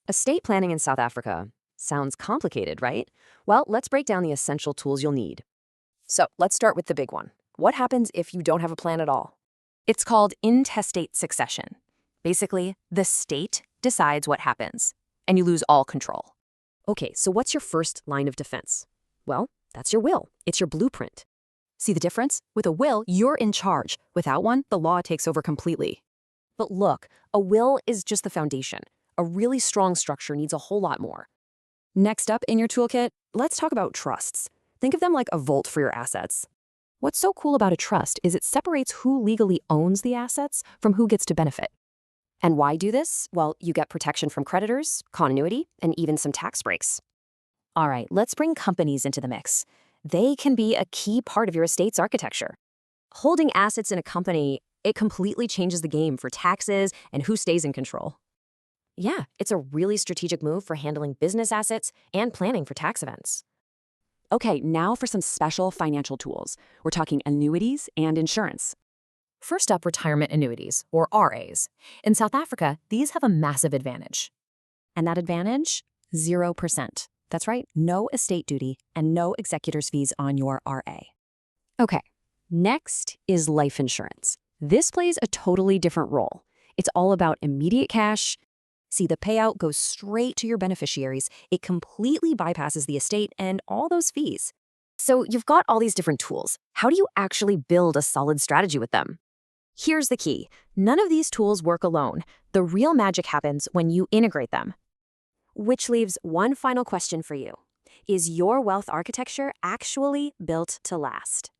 Estate planning in South Africa sounds complicated, right? Well, let's break down the essential tools you'll need. So let's start with the big one. What happens if you don't have a plan at all? It's called intestate succession. Basically, the state decides what happens, and you lose all control. Okay, so what's your first line of defense? Well, that's your will. It's your blueprint. See the difference? With a will, you're in charge. Without one, the law takes over completely. But look, a will is just the foundation. A really strong structure needs a whole lot more. Next up in your toolkit, let's talk about trusts. Think of them like a vault for your assets. What's so cool about a trust is it separates who legally owns the assets from who gets to benefit. And why do this? Well, you get protection from creditors, continuity, and even some tax breaks. All right, let's bring companies into the mix. They can be a key part of your estate's architecture. Holding assets in a company, it completely changes the game for taxes and who stays in control. Yeah, it's a really strategic move for handling business assets and planning for tax events. Okay, now for some special financial tools. We're talking annuities and insurance. First up, retirement annuities, or RAs. In South Africa, these have a massive advantage. And that advantage? 0%. That's right, no estate duty and no executor's fees on your RA. Okay, next is life insurance. This plays a totally different role. It's all about immediate cash. See, the payout goes straight to your beneficiaries. It completely bypasses the estate and all those fees. So you've got all these different tools. How do you actually build a solid strategy with them? Here's the key. None of these tools work alone. The real magic happens when you integrate them. Which leaves one final question for you. Is your wealth architecture actually built to last?